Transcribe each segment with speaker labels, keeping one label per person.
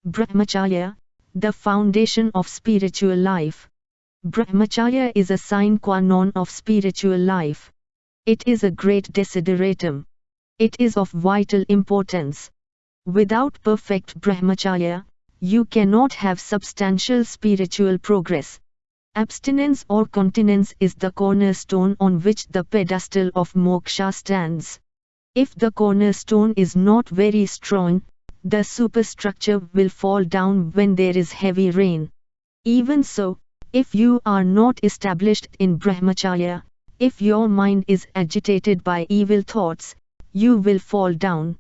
Speaker 1: Brahmacharya, the foundation of spiritual life. Brahmacharya is a sine qua non of spiritual life. It is a great desideratum. It is of vital importance. Without perfect brahmacharya, you cannot have substantial spiritual progress. Abstinence or continence is the cornerstone on which the pedestal of moksha stands. If the cornerstone is not very strong, the superstructure will fall down when there is heavy rain. Even so, if you are not established in brahmacharya, if your mind is agitated by evil thoughts, you will fall down.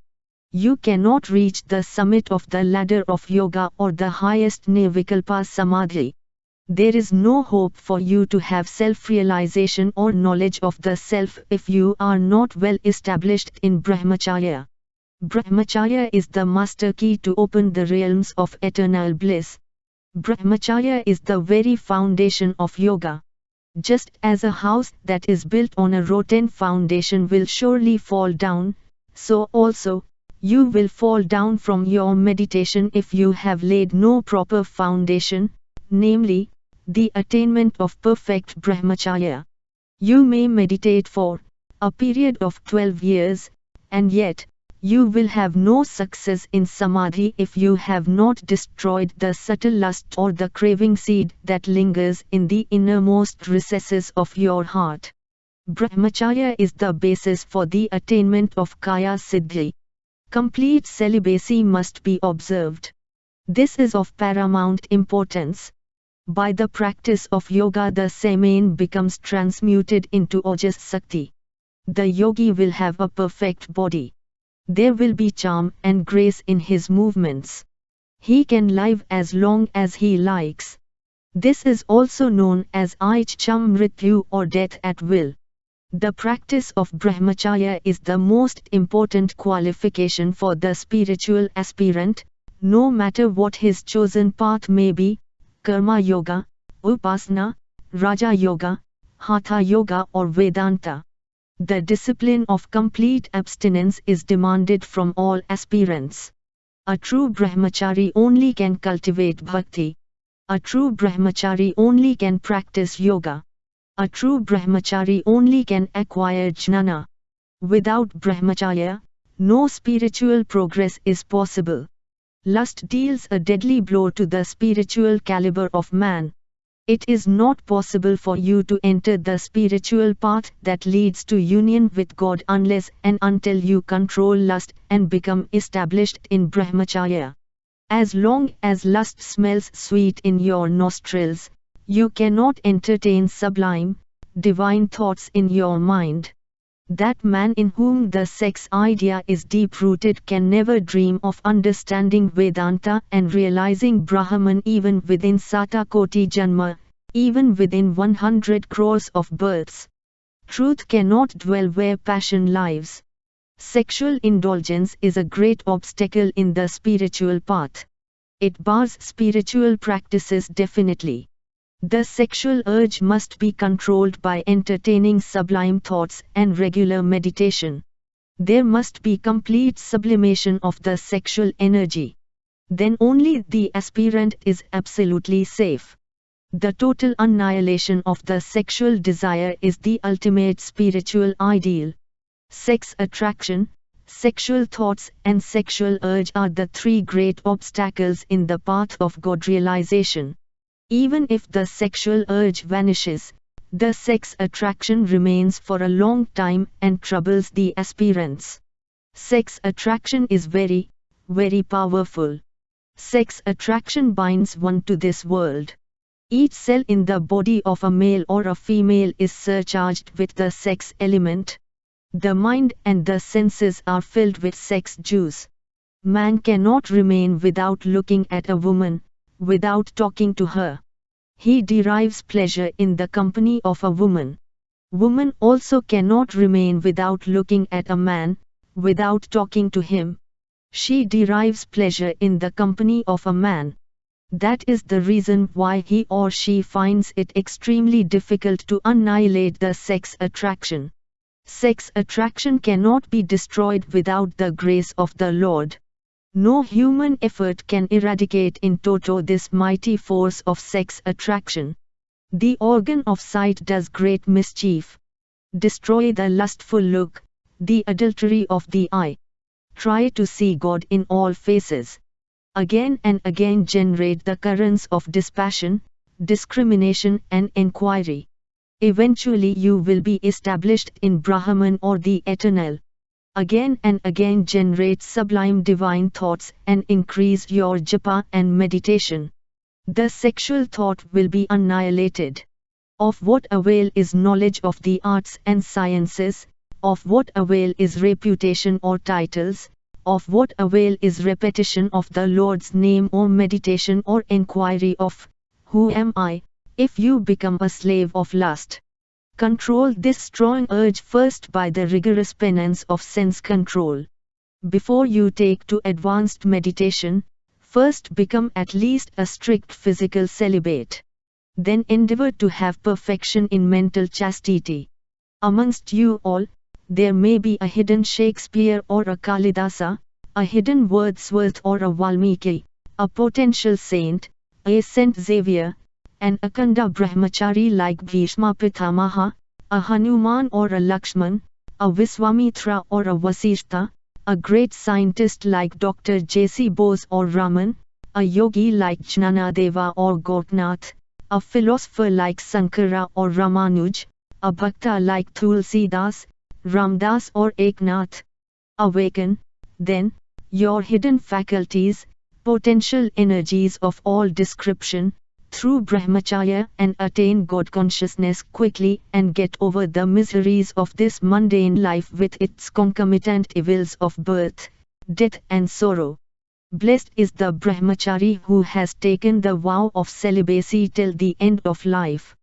Speaker 1: You cannot reach the summit of the ladder of yoga or the highest nirvikalpa samadhi. There is no hope for you to have self-realization or knowledge of the self if you are not well established in brahmacharya. Brahmacharya is the master key to open the realms of eternal bliss. Brahmacharya is the very foundation of yoga. Just as a house that is built on a rotten foundation will surely fall down, so also, you will fall down from your meditation if you have laid no proper foundation, namely, the attainment of perfect brahmacharya. You may meditate for a period of 12 years, and yet, you will have no success in samadhi if you have not destroyed the subtle lust or the craving seed that lingers in the innermost recesses of your heart. Brahmacharya is the basis for the attainment of kaya siddhi. Complete celibacy must be observed. This is of paramount importance. By the practice of yoga the semen becomes transmuted into ojas sakti. The yogi will have a perfect body. There will be charm and grace in his movements. He can live as long as he likes. This is also known as Ichcham Mrityu or death at will. The practice of brahmacharya is the most important qualification for the spiritual aspirant, no matter what his chosen path may be, karma yoga, upasana, raja yoga, hatha yoga or Vedanta. The discipline of complete abstinence is demanded from all aspirants. A true brahmachari only can cultivate bhakti. A true brahmachari only can practice yoga. A true brahmachari only can acquire jnana. Without brahmacharya, no spiritual progress is possible. Lust deals a deadly blow to the spiritual caliber of man. It is not possible for you to enter the spiritual path that leads to union with God unless and until you control lust and become established in brahmacharya. As long as lust smells sweet in your nostrils, you cannot entertain sublime, divine thoughts in your mind. That man in whom the sex idea is deep-rooted can never dream of understanding Vedanta and realizing Brahman even within Satakoti Janma, even within 100 crores of births. Truth cannot dwell where passion lives. Sexual indulgence is a great obstacle in the spiritual path. It bars spiritual practices definitely. The sexual urge must be controlled by entertaining sublime thoughts and regular meditation. There must be complete sublimation of the sexual energy. Then only the aspirant is absolutely safe. The total annihilation of the sexual desire is the ultimate spiritual ideal. Sex attraction, sexual thoughts and sexual urge are the three great obstacles in the path of God realization. Even if the sexual urge vanishes, the sex attraction remains for a long time and troubles the aspirants. Sex attraction is very, very powerful. Sex attraction binds one to this world. Each cell in the body of a male or a female is surcharged with the sex element. The mind and the senses are filled with sex juice. Man cannot remain without looking at a woman, without talking to her. He derives pleasure in the company of a woman. Woman also cannot remain without looking at a man, without talking to him. She derives pleasure in the company of a man. That is the reason why he or she finds it extremely difficult to annihilate the sex attraction. Sex attraction cannot be destroyed without the grace of the Lord. No human effort can eradicate in toto this mighty force of sex attraction. The organ of sight does great mischief. Destroy the lustful look, the adultery of the eye. Try to see God in all faces. Again and again generate the currents of dispassion, discrimination and inquiry. Eventually you will be established in Brahman or the Eternal. Again and again generate sublime divine thoughts and increase your japa and meditation. The sexual thought will be annihilated. Of what avail is knowledge of the arts and sciences? Of what avail is reputation or titles? Of what avail is repetition of the Lord's name or meditation or inquiry of, who am I, if you become a slave of lust? Control this strong urge first by the rigorous penance of sense control. Before you take to advanced meditation, first become at least a strict physical celibate. Then endeavor to have perfection in mental chastity. Amongst you all, there may be a hidden Shakespeare or a Kalidasa, a hidden Wordsworth or a Valmiki, a potential saint, a Saint Xavier, an Akanda Brahmachari like Bhishma Pitamaha, a Hanuman or a Lakshman, a Viswamitra or a Vasishtha, a great scientist like Dr. J.C. Bose or Raman, a yogi like Jnanadeva or Gopnath, a philosopher like Sankara or Ramanuj, a bhakta like Tulsidas, Ramdas or Eknath. Awaken, then, your hidden faculties, potential energies of all description, through Brahmacharya and attain God consciousness quickly and get over the miseries of this mundane life with its concomitant evils of birth, death and sorrow. Blessed is the Brahmachari who has taken the vow of celibacy till the end of life.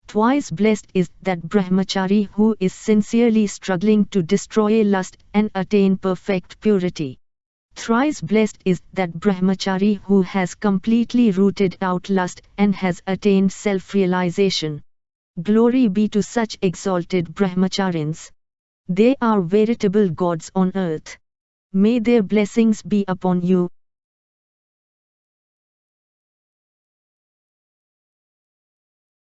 Speaker 1: Twice blessed is that Brahmachari who is sincerely struggling to destroy lust and attain perfect purity. Thrice blessed is that Brahmachari who has completely rooted out lust and has attained self-realization. Glory be to such exalted Brahmacharins. They are veritable gods on earth. May their blessings be upon you,